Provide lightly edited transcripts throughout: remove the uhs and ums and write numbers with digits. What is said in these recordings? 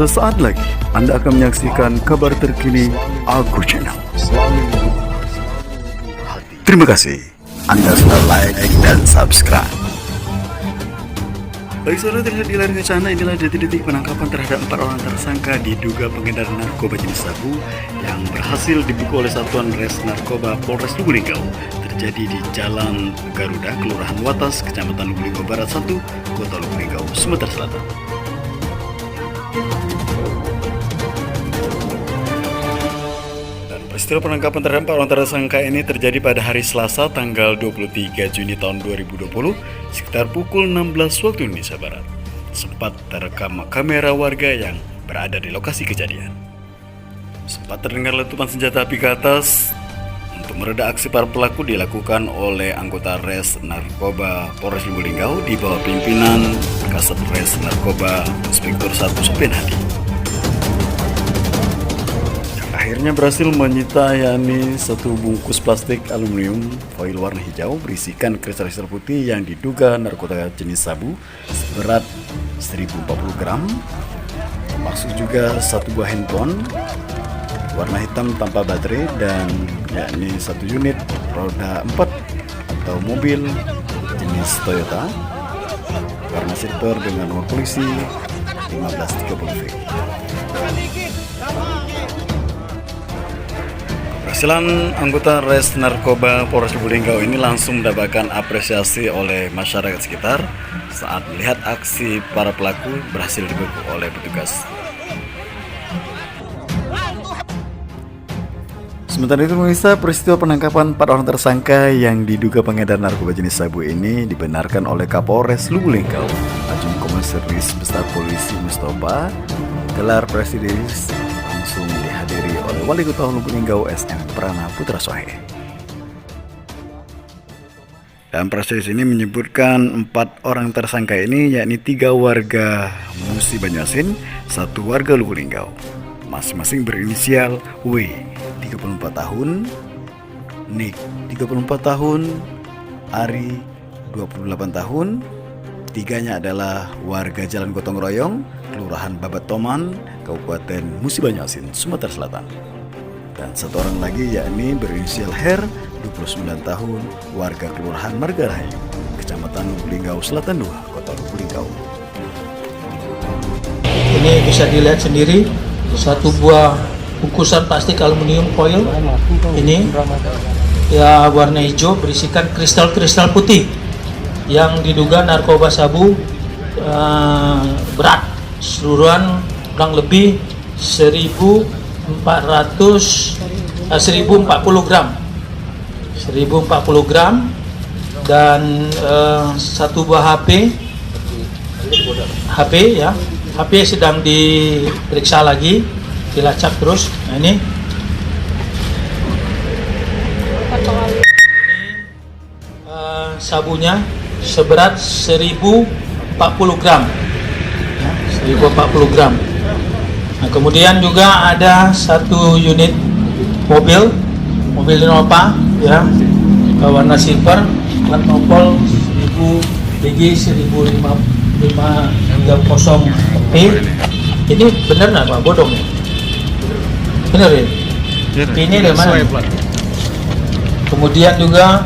Sesaat lagi Anda akan menyaksikan kabar terkini Aku Channel. Terima kasih Anda sudah like dan subscribe. Baik saudara, terlihat di layar kaca Anda, inilah detik-detik penangkapan terhadap 4 orang tersangka diduga pengedar narkoba jenis sabu yang berhasil dibekuk oleh Satuan Res Narkoba Polres Lubuk Linggau. Terjadi di Jalan Garuda, Kelurahan Watas, Kecamatan Lubuk Linggau Barat 1, Kota Lubuk Linggau, Sumatera Selatan. Peristiwa penangkapan terhadap 4 orang tersangka ini terjadi pada hari Selasa tanggal 23 Juni tahun 2020 sekitar pukul 16 waktu Indonesia Barat. Sempat terekam kamera warga yang berada di lokasi kejadian. Sempat terdengar letupan senjata api ke atas. Untuk mereda aksi para pelaku dilakukan oleh anggota Res Narkoba Polres Lubuk Linggau di bawah pimpinan Kasat Res Narkoba Inspektur 1 Sopian Hadi. Akhirnya berhasil menyita yakni satu bungkus plastik aluminium foil warna hijau berisikan kristal-kristal putih yang diduga narkotika jenis sabu seberat 1040 gram. Masuk juga satu buah handphone warna hitam tanpa baterai dan yakni satu unit roda 4 atau mobil jenis Toyota warna silver dengan nomor polisi 1530V. Keberhasilan anggota Res Narkoba Polres Lubuk Linggau ini langsung mendapatkan apresiasi oleh masyarakat sekitar saat melihat aksi para pelaku berhasil dibekuk oleh petugas. Sementara itu pemirsa, peristiwa penangkapan 4 orang tersangka yang diduga pengedar narkoba jenis sabu ini dibenarkan oleh Kapolres Lubuk Linggau, Ajun Komisaris Besar Polisi Mustafa. Gelar presidenis langsung dihadiri oleh Wali Kota Lubuk Linggau SM Prana Putra Sohe. Dan proses ini menyebutkan 4 orang tersangka ini yakni 3 warga Musi Banyuasin, 1 warga Lubuk Linggau. Masing-masing berinisial W 34 tahun, Nik 34 tahun, Ari 28 tahun. Tiganya adalah warga Jalan Gotong Royong, Kelurahan Babat Toman, Kabupaten Musi Banyuasin, Sumatera Selatan. Dan 1 orang lagi yakni berinisial Her 29 tahun, warga Kelurahan Margarahayu, Kecamatan Lubuk Linggau Selatan 2, Kota Lubuk Linggau. Ini bisa dilihat sendiri, satu buah bungkusan plastik aluminium foil ini ya warna hijau berisikan kristal-kristal putih yang diduga narkoba sabu berat keseluruhan kurang lebih 1040 gram dan satu buah HP ya. HP sedang diperiksa lagi, dilacak terus. Nah, ini sabunya seberat 1040 gram ya, 1040 gram. Nah, kemudian juga ada satu unit mobil Innova ya, warna silver, plat nopol 1000 BG 1530P. Ini benar nggak Pak? Bodong ya? Benar ya? Ini dari mana? Kemudian juga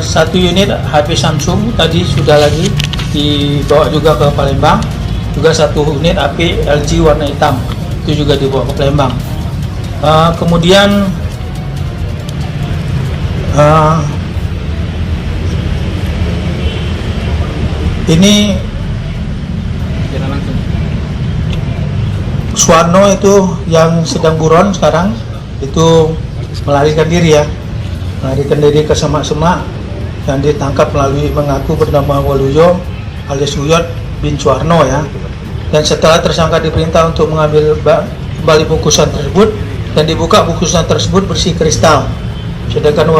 satu unit HP Samsung tadi sudah lagi dibawa juga ke Palembang. Juga satu unit HP LG warna hitam itu juga dibawa ke Palembang. Kemudian ini Suwarno itu yang sedang buron sekarang itu melarikan diri ke semak-semak yang ditangkap melalui mengaku bernama Waluyo alias Uyot bin Suwarno ya. Dan setelah tersangka diperintah untuk mengambil kembali bungkusan tersebut dan dibuka, bungkusan tersebut bersih kristal. Sedangkan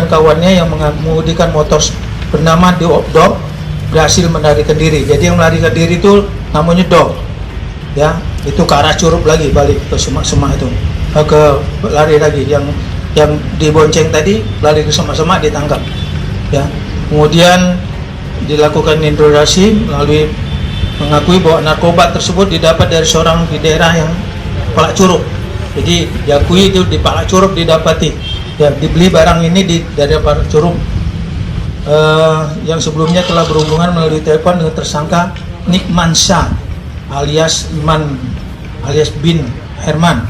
kawannya yang mengemudikan motor bernama Dom berhasil melarikan diri. Jadi yang melarikan diri itu namanya Dom ya, itu ke arah Curup lagi, balik ke semak-semak itu, lari lagi. Yang dibonceng tadi lari ke semak-semak, ditangkap ya. Kemudian dilakukan interogasi melalui mengakui bahwa narkoba tersebut didapat dari seorang di daerah yang Palak Curug. Jadi diakui itu di Palak Curug didapati. Ya, dibeli barang ini dari Palak Curug. Yang sebelumnya telah berhubungan melalui telepon dengan tersangka Nikmansyah alias Iman alias bin Herman,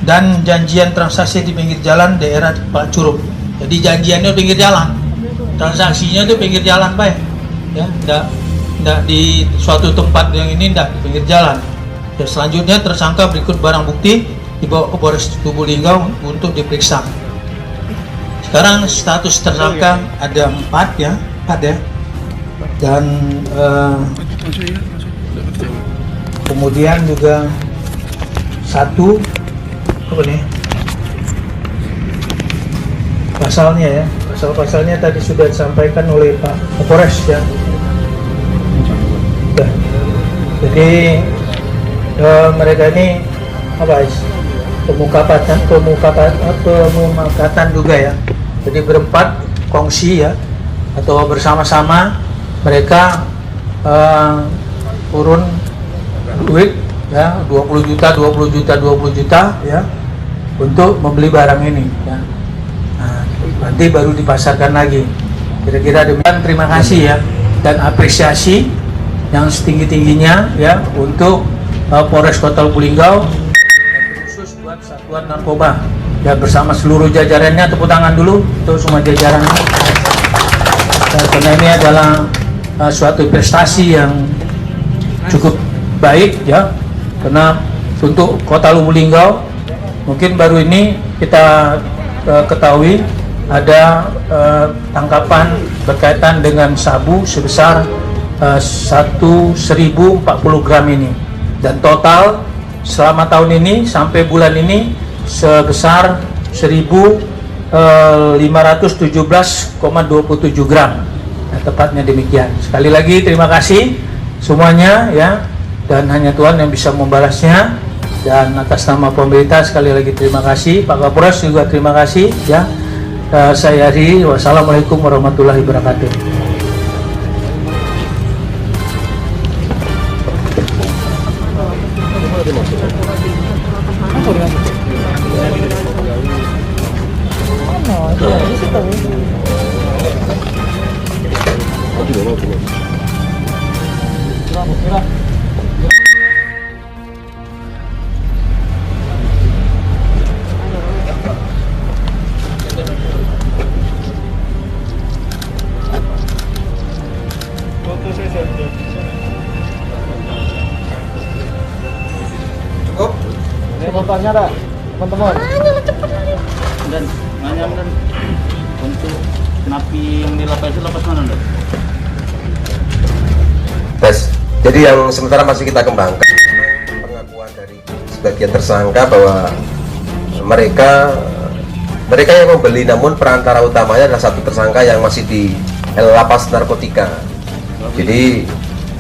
dan janjian transaksi di pinggir jalan daerah Palak Curug. Jadi janjiannya pinggir jalan, transaksinya itu pinggir jalan, Pak ya, enggak di suatu tempat yang ini, enggak di pinggir jalan. Ya, selanjutnya tersangka berikut barang bukti dibawa ke Polres Lubuk Linggau untuk diperiksa. Sekarang status tersangka ada 4 ya, dan kemudian juga satu apa nih pasalnya ya, pasal-pasalnya tadi sudah disampaikan oleh Pak Kapolres ya. Jadi mereka ini apa pemufakatan juga ya. Jadi berempat kongsi ya, atau bersama-sama mereka turun duit ya 20 juta ya untuk membeli barang ini ya. Nah, nanti baru dipasarkan lagi. Kira-kira demikian. Terima kasih ya, dan apresiasi yang setinggi-tingginya ya untuk Polres Kota Lubuk Linggau, khusus buat Satuan Narkoba ya, bersama seluruh jajarannya. Tepuk tangan dulu untuk semua jajaran. Karena ini adalah suatu prestasi yang cukup baik ya, karena untuk Kota Lubuk Linggau mungkin baru ini kita ketahui ada tangkapan berkaitan dengan sabu sebesar 1.040 gram ini, dan total selama tahun ini sampai bulan ini sebesar 1.517,27 gram. Nah, tepatnya demikian. Sekali lagi terima kasih semuanya ya, dan hanya Tuhan yang bisa membalasnya. Dan atas nama pemerintah sekali lagi terima kasih, Pak Kapolres juga terima kasih ya. Saya Ari, wassalamualaikum warahmatullahi wabarakatuh. Cukup? Fotonya ada, teman-teman. Dan nanya dan untuk napi yang di lapas itu lapas mana dan? Tes. Jadi yang sementara masih kita kembangkan pengakuan dari sebagian tersangka bahwa mereka yang membeli, namun perantara utamanya adalah satu tersangka yang masih di lapas narkotika. Jadi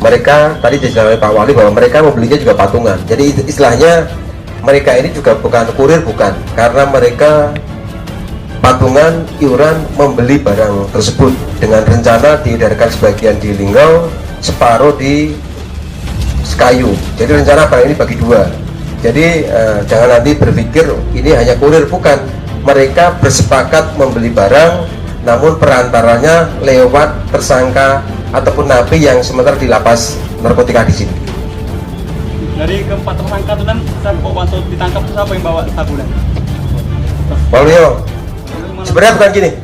mereka tadi dijelaskan oleh Pak Wali bahwa mereka membelinya juga patungan. Jadi istilahnya mereka ini juga bukan kurir, bukan, karena mereka patungan iuran membeli barang tersebut dengan rencana diedarkan sebagian di Linggau, separuh di Sekayu. Jadi rencana barang ini bagi dua. Jadi jangan nanti berpikir ini hanya kurir, bukan. Mereka bersepakat membeli barang, namun perantaranya lewat tersangka ataupun napi yang sementara di lapas narkotika di sini. Dari keempat tersangka itu dan waktu ditangkap itu siapa yang bawa sabu dan? Waluyo, sebenarnya bukan gini.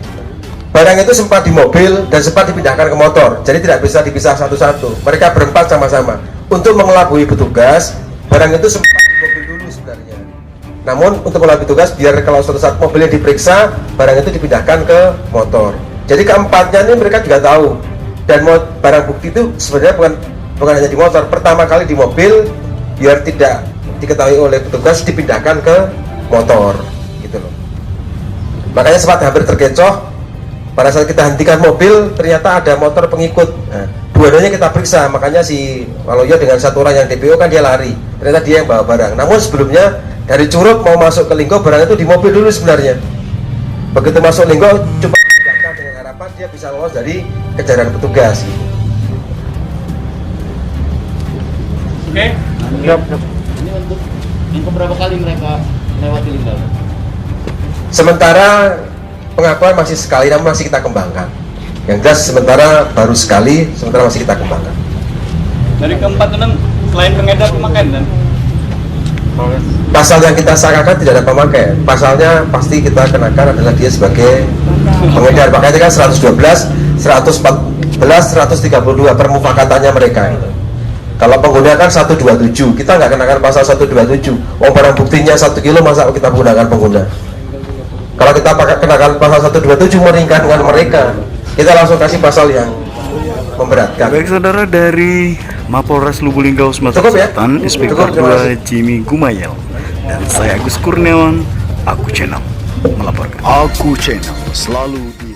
Barang itu sempat di mobil dan sempat dipindahkan ke motor, jadi tidak bisa dipisah satu-satu. Mereka berempat sama-sama. Untuk mengelabui petugas, barang itu sempat di mobil dulu sebenarnya. Namun untuk mengelabui petugas, biar kalau suatu saat mobilnya diperiksa, barang itu dipindahkan ke motor. Jadi keempatnya ini mereka juga tahu. Dan barang bukti itu sebenarnya bukan hanya di motor. Pertama kali di mobil, biar tidak diketahui oleh petugas, dipindahkan ke motor, gitu loh. Makanya sempat hampir terkecoh. Pada saat kita hentikan mobil, ternyata ada motor pengikut. Nah, dua-duanya kita periksa. Makanya si Waluyo dengan satu orang yang DPO kan dia lari. Ternyata dia yang bawa barang. Namun sebelumnya dari Curug mau masuk ke Linggau, barang itu di mobil dulu sebenarnya. Begitu masuk Linggau, cuma dipindahkan dengan harapan dia bisa lolos dari kejaran petugas. Oke? Ini untuk yang keberapa kali mereka lewati Linggau? Sementara pengakuan masih sekali, namun masih kita kembangkan. Yang jelas sementara baru sekali, sementara masih kita kembangkan. Dari keempat enam selain pengedar pemakaian dan Pasal yang kita sangkakan tidak ada pemakai. Pasalnya pasti kita kenakan adalah dia sebagai pengedar. Makanya kan 112, 114, 132 permufakatannya mereka. Kalau pengguna kan 127, kita nggak kenakan pasal 127. Barang buktinya 1 kilo, masa kita menggunakan pengguna? Kalau kita pakai kenakan pasal 127 meringankan dengan mereka, kita langsung kasih pasal yang memberatkan. Baik saudara, dari Mapolres Lubuk Linggau Sumatera Cukup ya? Selatan, Inspektur Cukup, terima 2 Jimmy Gumayel, dan saya Agus Kurniawan, Aku Channel melaporkan. Aku Channel selalu di